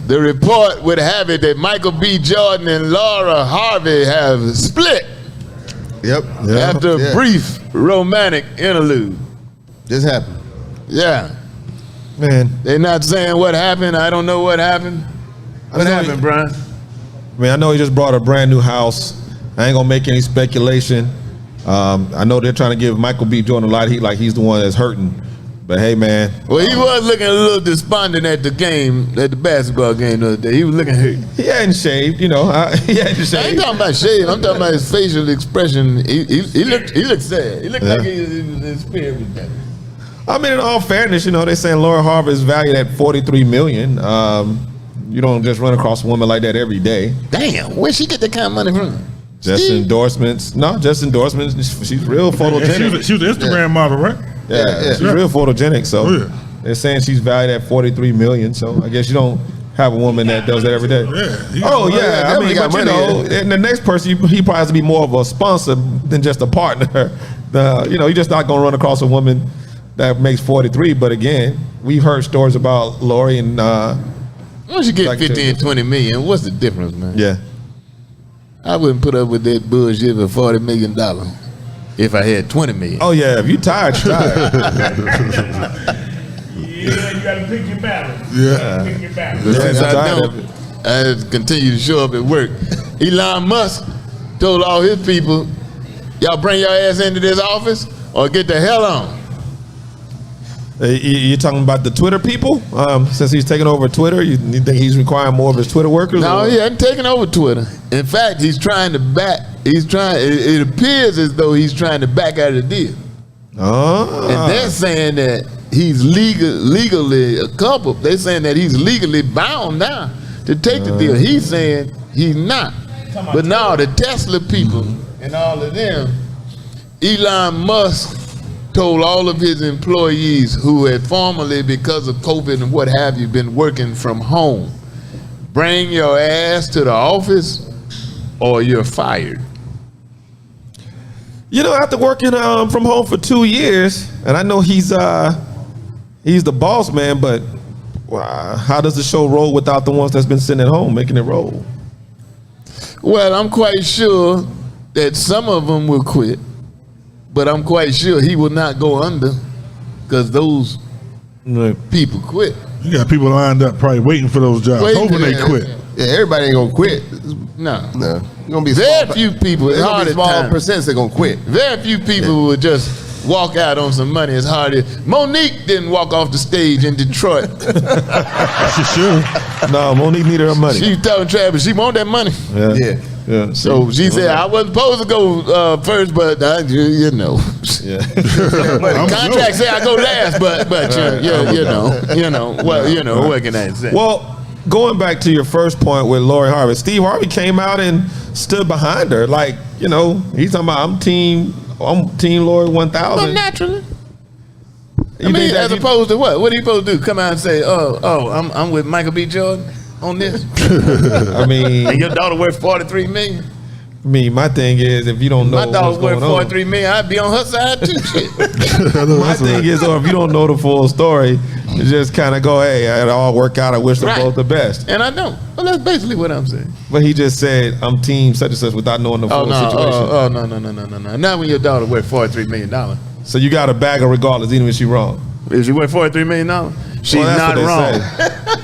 The report would have it that Michael B. Jordan and Laura Harvey have split. Yep. After a brief romantic interlude. This happened. Yeah. Man. They're not saying what happened. I don't know what happened. What happened, Brian? I know he just bought a brand new house. I ain't gonna make any speculation. I know they're trying to give Michael B. Jordan a lot of heat, like he's the one that's hurting. But hey, man. Well, he was looking a little despondent at the game, at the basketball game the other day. He was looking hurt. He hadn't shaved, you know. He hadn't shaved. I ain't talking about shave. I'm talking about his facial expression. He looked sad. He looked like his spirit was better. I mean, in all fairness, you know, they're saying Laura Harvey is valued at $43 million. You don't just run across a woman like that every day. Damn, where'd she get that kind of money from? Just endorsements. No, just endorsements. She's real photogenic. She was an Instagram model, right? Yeah, she's real photogenic. So they're saying she's valued at $43 million. So I guess you don't have a woman that does that every day. I mean, but you know, and the next person, he probably has to be more of a sponsor than just a partner. You know, you're just not gonna run across a woman that makes 43. But again, we've heard stories about Lori and. Once you get 50 and 20 million, what's the difference, man? Yeah. I wouldn't put up with that bullshit for $40 million if I had 20 million. Oh yeah, if you tired, you're tired. Yeah, you gotta pick your battles. Pick your battles. Since I don't, I continue to show up at work. Elon Musk told all his people, y'all bring your ass into this office or get the hell on. You're talking about the Twitter people? Since he's taking over Twitter, you think he's requiring more of his Twitter workers? No, he hasn't taken over Twitter. In fact, he's trying to back. It appears as though he's trying to back out of the deal. Oh. And they're saying that he's legally a couple. They're saying that he's legally bound now to take the deal. He's saying he's not. But now the Tesla people and all of them, Elon Musk told all of his employees who had formerly, because of COVID and what have you, been working from home, bring your ass to the office or you're fired. You know, after working from home for 2 years, and I know he's the boss man, but how does the show roll without the ones that's been sitting at home making it roll? Well, I'm quite sure that some of them will quit. But I'm quite sure he will not go under because those people quit. You got people lined up probably waiting for those jobs, hoping they quit. Yeah, everybody ain't gonna quit. No. It's gonna be very few people. It's hard small percents that gonna quit. Very few people will just walk out on some money. It's hard. Monique didn't walk off the stage in Detroit. She should. No, Monique needed her money. She was telling Travis she want that money. Yeah. So she said, I wasn't supposed to go first, but you know. Yeah. The contract said I go last, but what can I say? Well, going back to your first point with Lori Harvey, Steve Harvey came out and stood behind her. Like, you know, he's talking about I'm team Lori 1000. Well, naturally. I mean, as opposed to what? What are you supposed to do? Come out and say, I'm with Michael B. Jordan on this? I mean, and your daughter worth $43 million? I mean, my thing is, if you don't know my daughter's worth $43 million, I'd be on her side too. Shit. My thing is, if you don't know the full story, you just kind of go, hey, it all work out. I wish them both the best. And I don't. Well, that's basically what I'm saying. But he just said, I'm team such and such without knowing the full situation. No. Not when your daughter worth $43 million. So you got to bag her regardless, even if she's wrong. Is she worth $43 million? She's not wrong.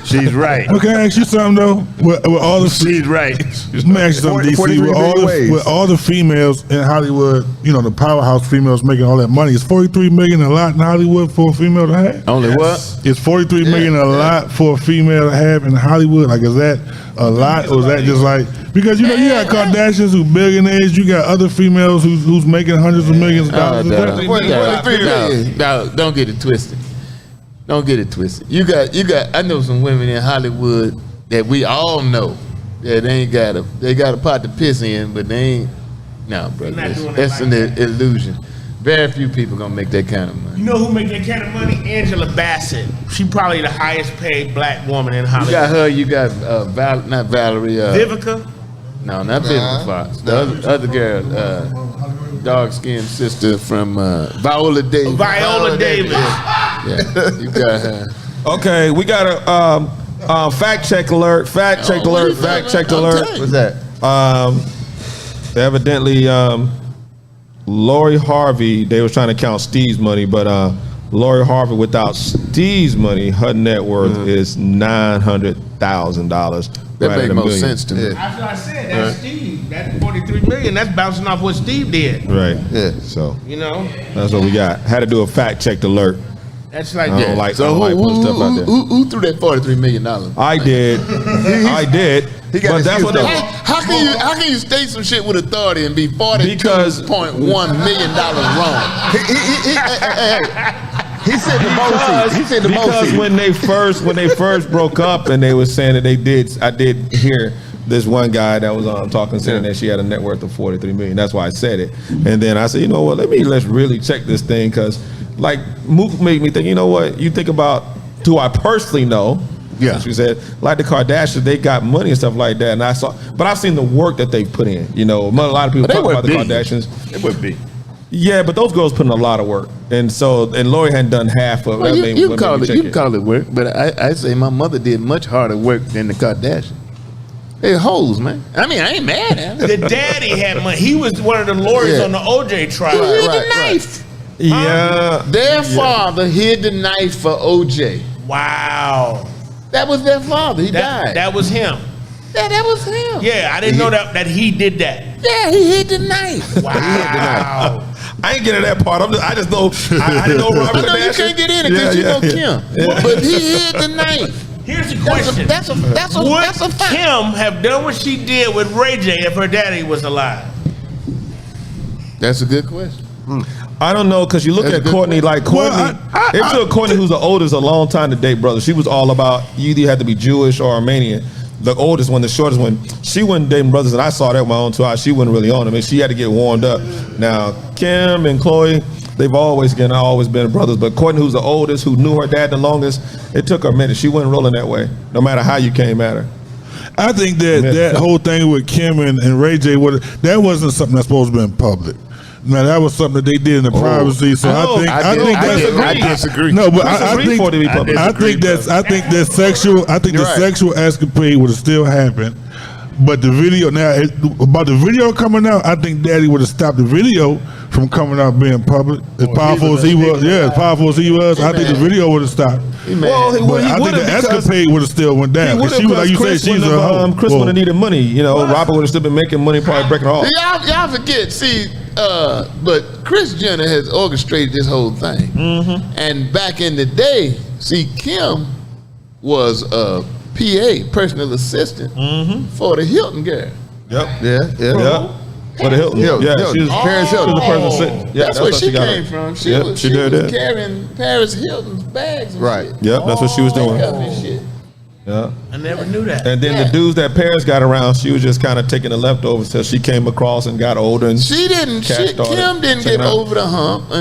She's right. Okay, I ask you something though. With all the she's right. Let me ask you something, DC. With all the females in Hollywood, you know, the powerhouse females making all that money, is $43 million a lot in Hollywood for a female to have? Only what? Is $43 million a lot for a female to have in Hollywood? Like, is that a lot, or is that just like, because you know you got Kardashians who billionaires, you got other females who's making hundreds of millions of dollars. Don't get it twisted. Don't get it twisted. You got. I know some women in Hollywood that we all know that they got a pot to piss in, but they ain't. No, brother, that's an illusion. Very few people gonna make that kind of money. You know who make that kind of money? Angela Bassett. She probably the highest paid black woman in Hollywood. You got her. You got not Valerie. Vivica. No, not Vivica Fox. The other girl, dark-skinned sister from Viola Davis. Viola Davis. Yeah, you got her. Okay, we got to Fact check alert. Fact check alert. Fact check alert. What's that? Evidently, Lori Harvey, they was trying to count Steve's money, but Lori Harvey, without Steve's money, her net worth is $900,000. That makes more sense to me. That's what I said. That's Steve. That 43 million. That's bouncing off what Steve did. Right. Yeah. So You know. that's what we got. Had to do a fact check alert. That's like I don't like, I So don't like putting stuff out there. who threw that $43 million? I did. I did. He got But that's what they. How can you state some shit with authority and be Because- $42.1 million wrong? He said the most. He said the most. Because when they first broke up and they were saying that I did hear this one guy that was talking saying that she had a net worth of $43 million. That's why I said it. And then I said, you know what? Let's really check this thing, because like Mook made me think. You know what? You think about who I personally know. Yeah. She said, like the Kardashians, they got money and stuff like that. And but I've seen the work that they put in. You know, a lot of people talk about the Kardashians. It would be. Yeah, but those girls put in a lot of work, and Lori hadn't done half of it. Well, you can call it work, but I say my mother did much harder work than the Kardashians. They hoes, man. I mean, I ain't mad at them. The daddy had money. He was one of the lawyers on the OJ trial. He hid Right, the knife. Yeah, Their father hid the knife for OJ. Wow. That was their father. He died. That was him. Yeah, that was him. Yeah, I didn't know that he did that. Yeah, he hid the knife. Wow. I ain't getting that part. I just know I didn't know Robert I know you Kardashian. can't get in it because you know Kim. But he hid the knife. Here's the question. That's a Would fact. Kim have done what she did with Ray J if her daddy was alive? That's a good question. I don't know, because you look That's a at good Courtney, like Courtney. It took Courtney, who's the oldest, a long time to date brother. She was all about you either had to be Jewish or Armenian. The oldest one, the shortest one, she wasn't dating brothers, and I saw that with my own two eyes. She wasn't really on them, and she had to get warmed up. Now Kim and Chloe, they've always been brothers. But Courtney, who's the oldest, who knew her dad the longest, it took her a minute. She wasn't rolling that way, no matter how you came at her. I think that whole thing with Kim and Ray J, that wasn't something that's supposed to be in public. Now that was something that they did in the privacy. So I disagree. No, but I think the sexual escapade would have still happened. But the video about the video coming out, I think Daddy would have stopped the video from coming out being public. As powerful as he was, I think the video would have stopped. Well, I think the escapade would have still went down. She was like you said, she's a Chris would have needed money. You know, Robert would have still been making money, probably breaking her off. Y'all forget. See, but Kris Jenner has orchestrated this whole thing. And back in the day, see, Kim was a PA, personal assistant for the Hilton girl. Yep. Yeah. For the Hilton. Yeah, she was Paris Hilton. the personal assistant. Yeah, that's where she got came her. from. She Yep, was she did that. carrying Paris Hilton's bags. And Right. shit. Yep, that's what she was doing. Makeup and shit. Yeah. I never knew that. And then the dudes that Paris got around, she was just kind of taking the leftovers till she came across and got older. And Kim didn't started get checking out. over the hump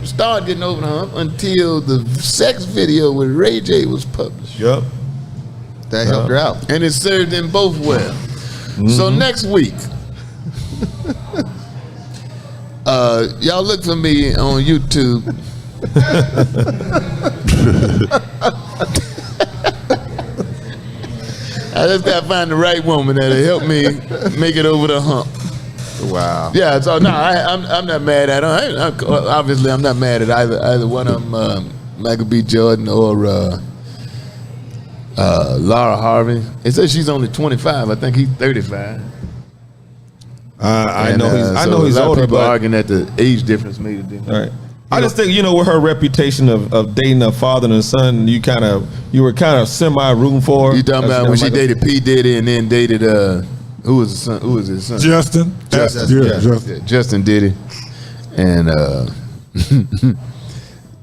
started getting over the hump until the sex video with Ray J was published. Yep. That helped her out. And it served them both well. So next week, y'all look for me on YouTube. I just gotta find the right woman that'll help me make it over the hump. Wow. Yeah, so no, I'm not mad at her. Obviously, I'm not mad at either one of them, Michael B. Jordan or Laura Harvey. It says she's only 25. I think he's 35. I know he's a lot older, of people but arguing that the age difference made a difference. all right. I just think, with her reputation of dating a father and a son, you were kind of semi rooting for her. You talking about when she dated P. Diddy and then dated who was his son? Who was his son? Justin. Justin Diddy, and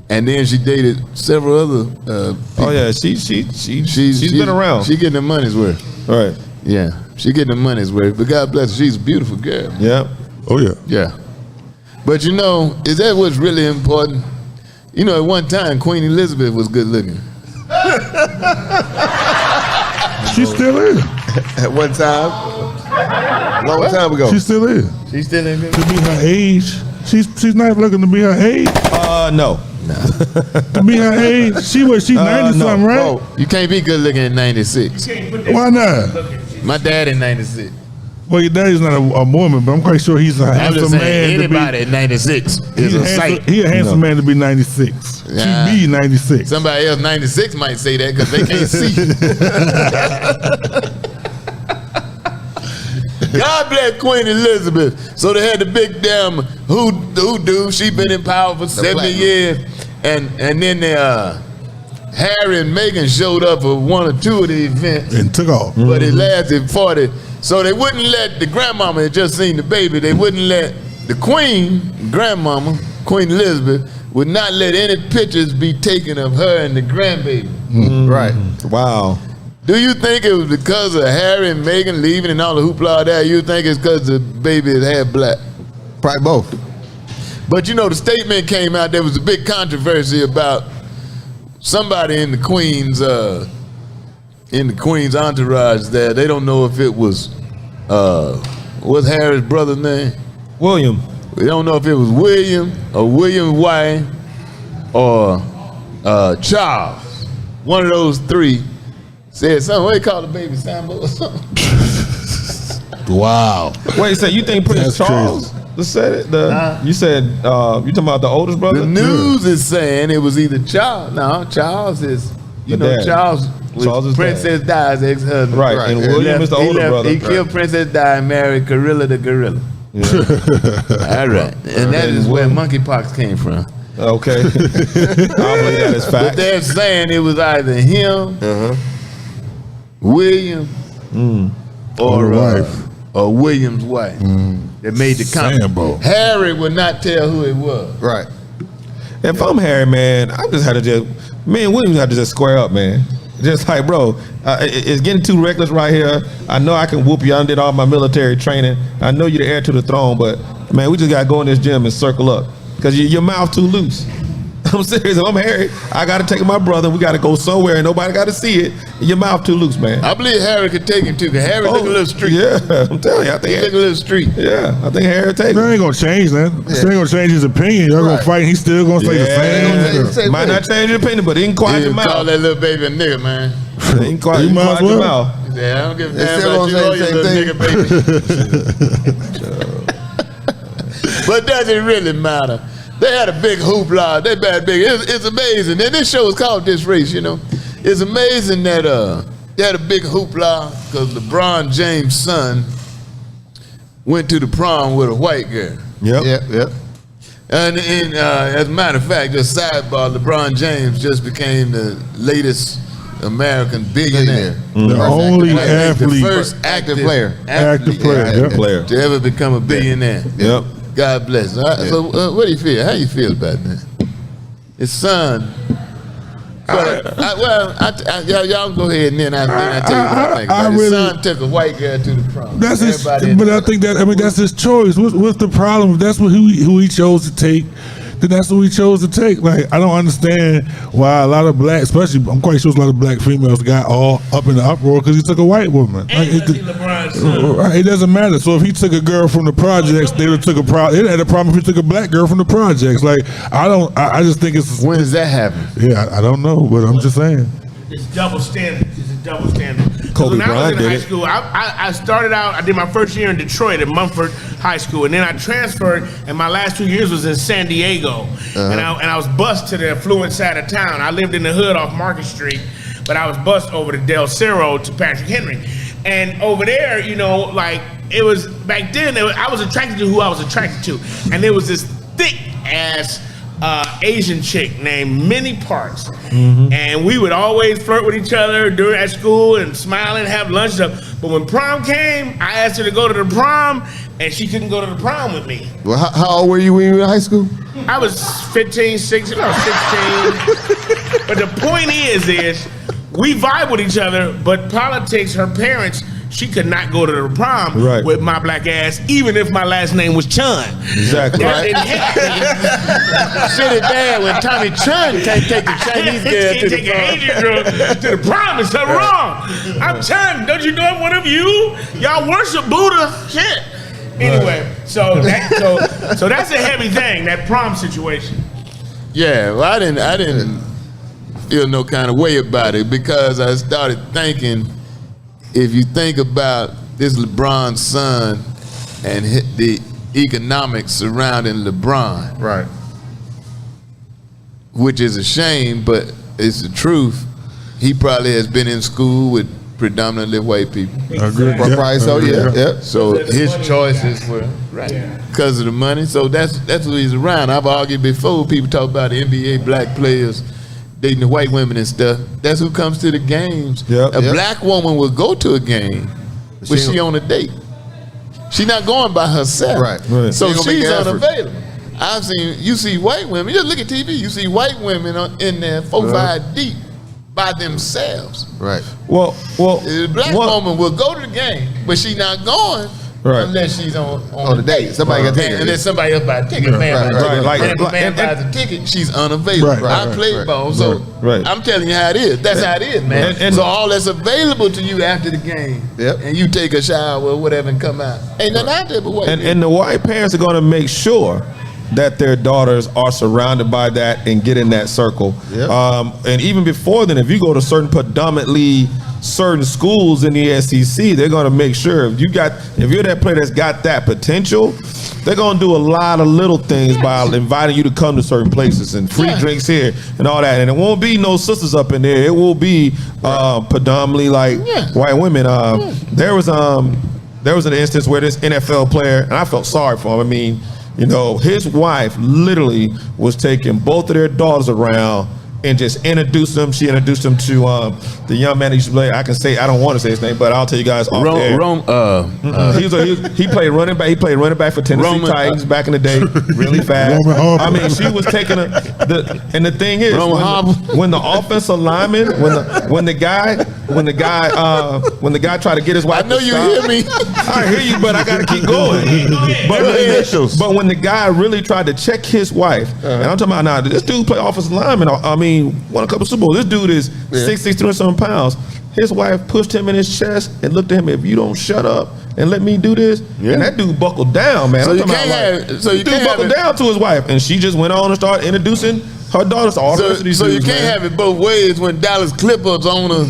and then she dated several other. Oh yeah, she's been around. She getting the money's worth. All right. Yeah, she getting the money's worth. But God bless her, she's a beautiful girl. Yeah. Oh yeah. Yeah. But is that what's really important? At one time, Queen Elizabeth was good looking. She still is. At one time, long time ago. She still is. She's still in good. To be her age, she's not looking to be her age. No. To be her age, she's 90 something, right? Oh, you can't be good looking in 96. Why not? My dad in 96. Well, your daddy's not a woman, but I'm quite sure he's a I'm handsome just saying, man. anybody at 96 is a sight. He's a handsome man to be 96. Yeah. She be 96. Somebody else 96 might say that because they can't see. God bless Queen Elizabeth. So they had the big damn hoodoo. She been in power for 70 years. And then Harry and Meghan showed up for one or two of the events. And took off. But it lasted 40. So they wouldn't let the grandmama had just seen the baby. They wouldn't let the queen, grandmama, Queen Elizabeth, would not let any pictures be taken of her and the grandbaby. Right. Wow. Do you think it was because of Harry and Meghan leaving and all the hoopla there? You think it's because the baby is half black? Probably both. But you know, the statement came out, there was a big controversy about somebody in the Queen's entourage there. They don't know if it was what's Harry's brother's name? William. We don't know if it was William or William's wife or Charles. One of those three said something. What they call the baby, Sambo or something? Wow. Wait, so you think Prince Charles said it? You said you talking about the oldest brother? The news is saying it was either Charles. No, Charles is Charles was Princess Di's ex-husband. Right, and William is the older brother. He killed Princess Di and married Gorilla the gorilla. Yeah. All right, and that is where monkeypox came from. Okay. I believe that is fact. But they're saying it was either him, William, or William's wife that made the comment. Harry would not tell who it was. Right. If I'm Harry, man, I just had to Williams had to just square up, man. Just like, bro, it's getting too reckless right here. I know I can whoop you. I did all my military training. I know you're the heir to the throne, but man, we just gotta go in this gym and circle up because your mouth too loose. I'm serious. If I'm Harry, I got to take my brother. We got to go somewhere, and nobody got to see it. Your mouth too loose, man. I believe Harry could take him too. Cause Harry look a little street. Yeah, I'm telling you, I think he look a little street. Yeah, I think Harry take him. That ain't gonna change that. That ain't gonna change his opinion. Y'all gonna fight. He's still gonna say the same. Might not change his opinion, but he can quiet your mouth. Call that little baby a nigga, man. He can quiet your mouth. Yeah, I don't give a damn about you or your little nigga baby. But does it really matter? They had a big hoopla. They bad big. It's amazing. And this show is called DisRace, you know. It's amazing that they had a big hoopla because LeBron James' son went to the prom with a white girl. Yep. And as a matter of fact, just sidebar, LeBron James just became the latest American billionaire. The only athlete. The first active player to ever become a billionaire. Yep. God bless. So what do you feel? How you feel about that? His son. Y'all go ahead and then I tell you what I think. His son took a white girl to the prom. That's his, but I think that's his choice. What's the problem? If that's who he chose to take, then that's who he chose to take. Like, I don't understand why a lot of black, especially I'm quite sure a lot of black females got all up in the uproar because he took a white woman. Like, it doesn't matter. So if he took a girl from the projects, they would have took a problem. It had a problem if he took a black girl from the projects. Like, I just think it's. When does that happen? Yeah, I don't know, but I'm just saying. It's double standard. It's a double standard. Kobe When I was Bryant in did high it. school, I started out, I did my first year in Detroit at Mumford High School, and then I transferred, and my last 2 years was in San Diego. And I was bused to the affluent side of town. I lived in the hood off Market Street, but I was bused over to Del Cerro to Patrick Henry. And over there, you know, like, it was, back then, I was attracted to who I was attracted to. And there was this thick-ass Asian chick named Minnie Parks, and we would always flirt with each other at school and smile and have lunch stuff. But when prom came, I asked her to go to the prom, and she couldn't go to the prom with me. Well, how old were you when you were in high school? I was 15, 16, I was 16. But the point is we vibe with each other, but politics, her parents, she could not go to the prom with my black ass, even if my last name was Chun. Exactly. Shit is bad when Tommy Chun can't take the Chinese girl to the prom. Asian girl to the prom is something wrong. I'm Chun. Don't you know I'm one of you? Y'all worship Buddha. Shit. Anyway, so that's a heavy thing, that prom situation. Yeah, well, I didn't feel no kind of way about it because I started thinking, if you think about this LeBron's son and the economics surrounding LeBron, Right. which is a shame, but it's the truth. He probably has been in school with predominantly white people. Agreed. Right. So yeah. So his choices were because of the money. So that's what he's around. I've argued before. People talk about the NBA black players dating the white women and stuff. That's who comes to the games. Yep. A black woman will go to a game, but she on a date. She's not going by herself. Right. So She gonna make she's an effort. unavailable. You see white women. You just look at TV. You see white women in there 4-5 deep by themselves. Right. Well, The black woman will go to the game, but she's not going unless she's on On the date. Somebody got to take it. and then somebody else buys a ticket. Man, right. and if a man buys a ticket, she's unavailable. Right. I play ball, so Right. I'm telling you how it is. That's how it is, man. And so all that's available to you after the game, and you take a shower or whatever and come out. Ain't nothing out there but white people. and the white parents are going to make sure that their daughters are surrounded by that and get in that circle. Yep. And even before then, if you go to predominantly certain schools in the SEC, they're going to make sure if you're that player that's got that potential, they're going to do a lot of little things by inviting you to come to certain places and free drinks here and all that. And it won't be no sisters up in there. It will be predominantly like white women. There was an instance where this NFL player, and I felt sorry for him. I mean, you know, his wife literally was taking both of their daughters around and just introduced them. She introduced them to the young man who used to play. I don't want to say his name, but I'll tell you guys off air. He played running back. He played running back for Tennessee Titans back in the day, really fast. Roman Harper. I mean, she was taking and the thing is, when the offensive lineman, when the guy tried to get his wife, I know you hear me. I hear you, but I got to keep going. But when the guy really tried to check his wife, and I'm talking about now, this dude play offensive lineman. I mean, won a couple Super Bowls. This dude is 6'6", 300-something pounds. His wife pushed him in his chest and looked at him. If you don't shut up and let me do this, and that dude buckled down, man. So I'm you talking can't about have- so you dude can't have buckled it- down to his wife, and she just went on and started introducing her daughters to all the rest of these So you dudes, can't man. have it both ways. When Dallas Clippers owner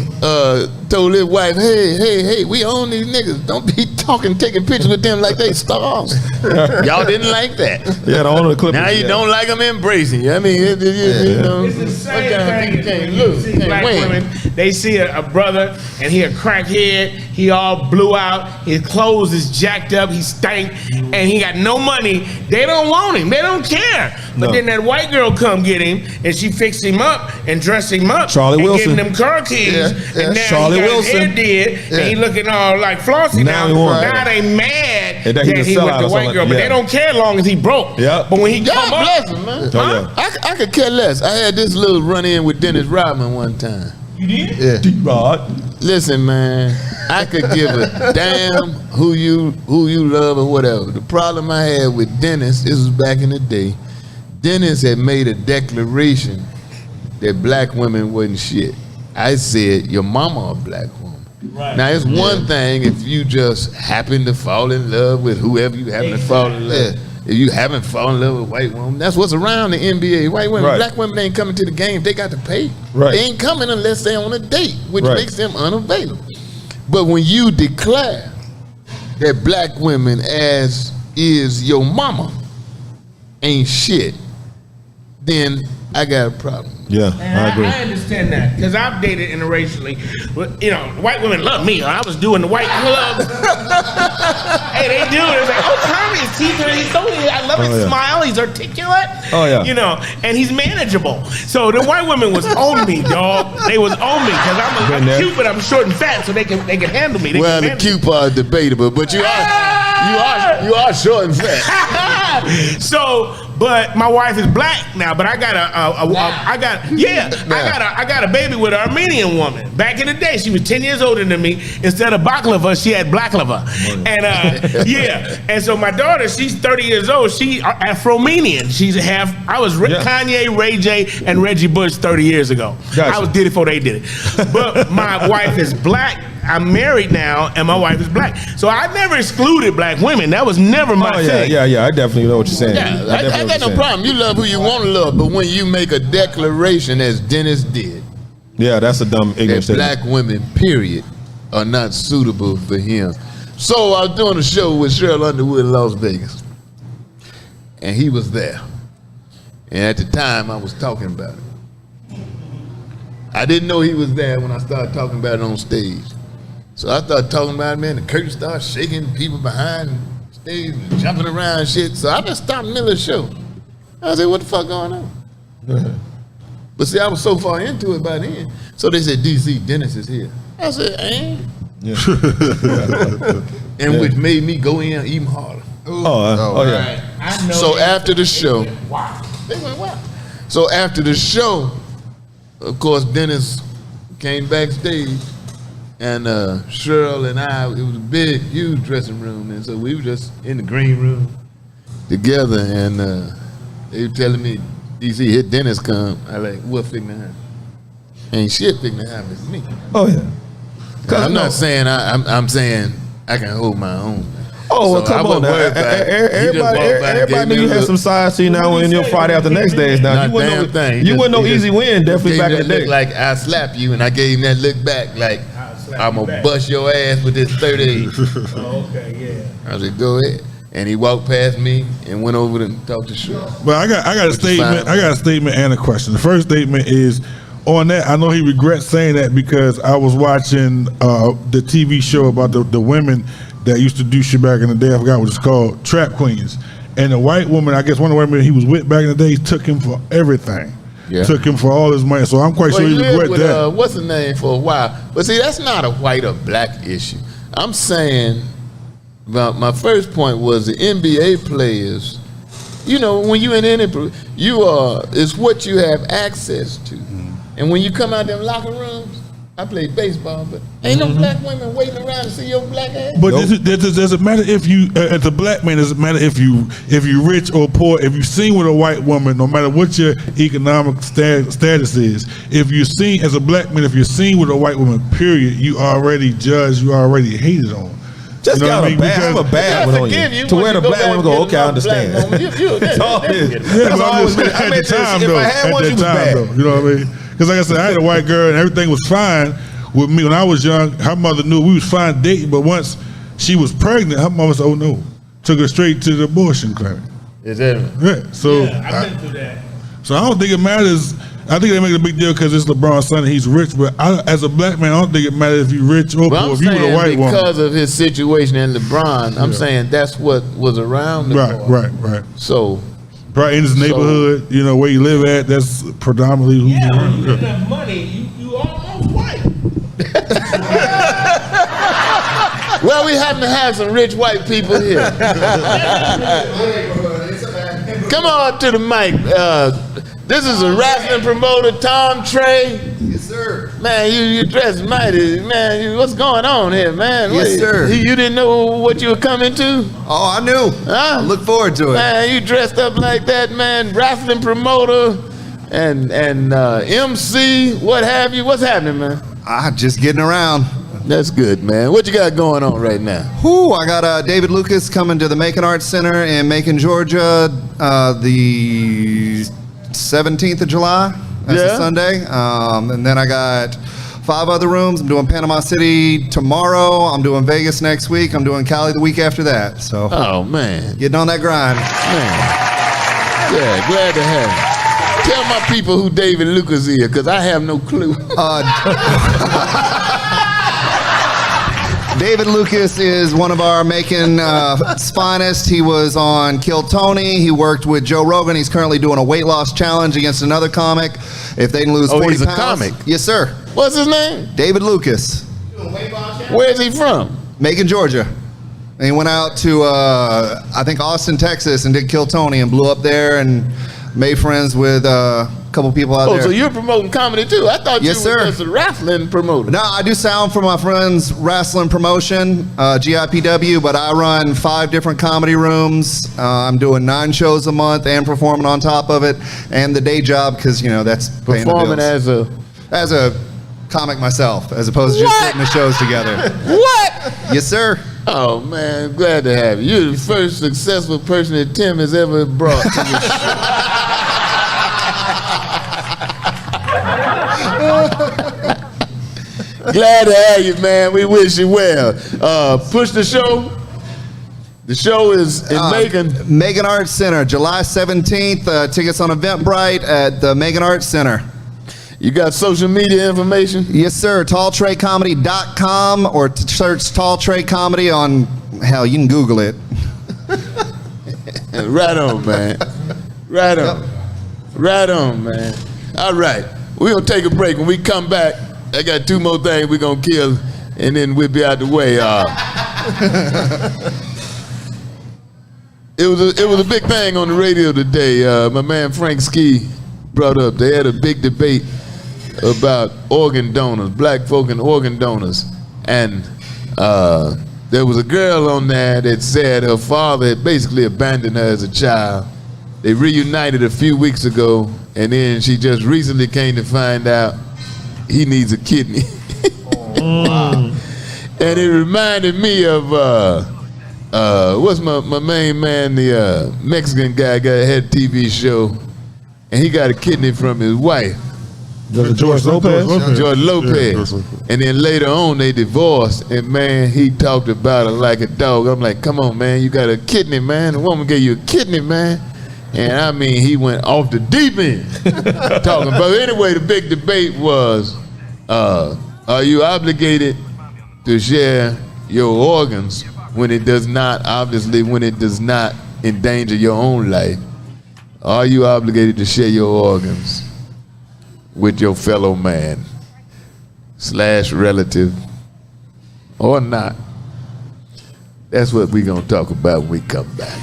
told his wife, hey, we own these niggas. Don't be taking pictures with them like they stars. Y'all didn't like that. Yeah, the owner of the Clippers. Now you don't like them embracing you. I mean, you know, It's the same what kind of thing. people can't You lose, see can't black win. women, they see a brother and he a crackhead. He all blew out. His clothes is jacked up. He stank, and he got no money. They don't want him. They don't care. But No. then that white girl come get him, and she fixed him up and dressed him up. Charlie and Wilson. Getting them car keys. Yeah. And now Charlie he got Wilson. his hair did, and he looking all like flossy Now now. he won. Now they mad And that that he he a with sellout the or white something. girl, but Yeah. they don't care as long as he broke. Yeah. But when he God come up, bless him, man. Oh, yeah. I could care less. I had this little run-in with Dennis Rodman one time. you did? Yeah. D-Rod. Listen, man, I could give a damn who you love or whatever. The problem I had with Dennis, this was back in the day, Dennis had made a declaration that black women wasn't shit. I said, your mama a black woman. Right. Now, it's one thing if you just happen to fall in love with whoever you happen to fall in love. If you haven't fallen in love with a white woman, that's what's around the NBA. White women, Right. black women ain't coming to the game. They got to pay. Right. They ain't coming unless they're on a date, which Right. makes them unavailable. But when you declare that black women as is your mama ain't shit, then I got a problem. Yeah, And I agree. I understand that because I've dated interracially. But, you know, white women love me. I was doing the white club. Hey, they do. It's like, oh, Tommy, his teeth are he's so. I love his Oh, yeah. smile. He's articulate. Oh, yeah. You know, and he's manageable. So the white women was on me, dog. They was on me because Been I'm there. cute, but I'm short and fat, so they can handle me. They Well, can the manage me. cute part is debatable, but you are short and fat. So, but my wife is black now. But I got I got a baby with an Armenian woman. Back in the day, she was 10 years older than me. Instead of baklava, she had blaklava. And yeah, and so my daughter, she's 30 years old. She Afro-Armenian. She's half. I was Kanye, Ray J, and Reggie Bush 30 years ago. Gotcha. I was did it before they did it. But my wife is black. I'm married now, and my wife is black. So I never excluded black women. That was never my thing. Yeah. I definitely know what you're saying. Yeah, I got no problem. You love who you want to love, but when you make a declaration, as Dennis did, yeah, that's a dumb ignorant that statement. black women, period, are not suitable for him. So I was doing a show with Cheryl Underwood in Las Vegas, and he was there. And at the time, I was talking about it. I didn't know he was there when I started talking about it on stage. So I started talking about it, man. The curtain started shaking, people behind the stage jumping around and shit. So I just stopped in the middle of the show. I said, what the fuck going on? But see, I was so far into it by then. So they said, DC, Dennis is here. I said, Yeah. and which made me go in even harder. Yeah. I know. So after the show, Wow. they went wild. So after the show, of course, Dennis came backstage, and Cheryl and I, it was a big, huge dressing room, and so we were just in the green room together, and they were telling me, DC, hit Dennis come. I like, what fixing to happen? Ain't shit fixing to happen to me. Oh yeah. I'm not saying I'm saying I can hold my own. Oh, well, So I come on wasn't now. worried about it. He just walked by and Everybody gave knew me you a had look. some size to you now in your Friday after next days. Now Not you damn wouldn't thing. you wouldn't know He easy just- win definitely gave back me in the that day. look like I slap you, and I gave him that look back like slap I'm you gonna back. bust your ass with this 38. Oh, okay, yeah. I said, go ahead. And he walked past me and went over to talk to Cheryl. But I got a statement. fine. I got a statement and a question. The first statement is on that. I know he regrets saying that because I was watching the TV show about the women that used to do shit back in the day. I forgot what it's called, Trap Queens. And the white woman, I guess one of the women he was with back in the day, took him for everything. Yeah. Took him for all his money. So I'm quite Well, sure he he lived regret with, that. what's the name for a while. But see, that's not a white or black issue. I'm saying, my first point was the NBA players, you know, when you in any, it's what you have access to. And when you come out them locker rooms, I played baseball, but ain't no black women waiting around to see your black ass. But does it matter if you, as a black man, does it matter if you rich or poor? If you seen with a white woman, no matter what your economic status is, if you're seen as a black man, if you're seen with a white woman, period, you already judged, you already hated on. Just You know got what I a mean? bad, I'm a Because- bad one on forgive you. you To when where you the go black back women and go, get okay, I another understand. black woman. That's all it is. Yeah, That's but all I'm it just is. saying I at meant the time, if though. I had At one, she that was time, bad. though. You know what I mean? Because like I said, I had a white girl and everything was fine with me when I was young. Her mother knew we was fine dating, but once she was pregnant, her mother said, "Oh no," took her straight to the abortion clinic. Is that Yeah, so Yeah, I've been through that. so I don't think it matters. I think they make a big deal because it's LeBron's son and he's rich. But as a black man, I don't think it matters if you're rich or But poor. I'm If you were a saying white woman, because of his situation and LeBron, I'm saying that's what was around the boy. right. So Right in his neighborhood, you know where you live at. That's predominantly who. Yeah, when you get enough money, you almost white. well, we happen to have some rich white people here. Come on to the mic. This is a wrestling promoter, Tom Trey. Yes, sir. Man, you dressed mighty. Man, what's going on here, man? Yes, sir. You didn't know what you were coming to? Oh, I knew. Huh? I look forward to it. Man, you dressed up like that, man. Wrestling promoter and MC, what have you. What's happening, man? Just getting around. That's good, man. What you got going on right now? Whew, I got David Lucas coming to the Macon Arts Center in Macon, Georgia, the 17th of July. That's a Sunday. And then I got 5 other rooms. I'm doing Panama City tomorrow. I'm doing Vegas next week. I'm doing Cali the week after that. So Oh, man. getting on that grind. Man. Yeah, glad to have you. Tell my people who David Lucas is, because I have no clue. David Lucas is one of our Macon finest. He was on Kill Tony. He worked with Joe Rogan. He's currently doing a weight loss challenge against another comic. If they can lose 40 he's a pounds. comic? Yes, sir. What's his name? David Lucas, Where's he from? Macon, Georgia. And he went out to, I think, Austin, Texas, and did Kill Tony and blew up there and made friends with a couple people out Oh, there. so you're promoting comedy too? I thought Yes, you were sir. just a wrestling promoter. No, I do sound for my friend's wrestling promotion, GIPW, but I run 5 different comedy rooms. I'm doing 9 shows a month and performing on top of it, and the day job because that's paying the Performing bills. as a as a comic myself, as opposed to just putting the shows together. What? Yes, sir. Oh man, glad to have you. You're the first successful person that Tim has ever brought to the show. Glad to have you, man. We wish you well. Push the show. The show is in Macon. Macon Arts Center, July 17th. Tickets on Eventbrite at the Macon Arts Center. You got social media information? Yes, sir. TallTreyComedy.com or search Tall Trey Comedy on, hell, you can Google it. Right on, man. Right on. Yep. Right on, man. All right. We're going to take a break. When we come back, I got 2 more things we're going to kill, and then we'll be out the way. It was a big thing on the radio today. My man Frank Ski brought up, they had a big debate about organ donors, black folk and organ donors. And there was a girl on there that said her father had basically abandoned her as a child. They reunited a few weeks ago, and then she just recently came to find out he needs a kidney. And it reminded me of, what's my main man, the Mexican guy had a TV show, and he got a kidney from his wife. George Lopez? George Lopez. And then later on they divorced, and man, he talked about her like a dog. I'm like, come on, man, you got a kidney, man. The woman gave you a kidney, man. And I mean, he went off the deep end talking. But anyway, the big debate was, are you obligated to share your organs when it does not, obviously, when it does not endanger your own life? Are you obligated to share your organs with your fellow man / relative or not? That's what we're going to talk about when we come back.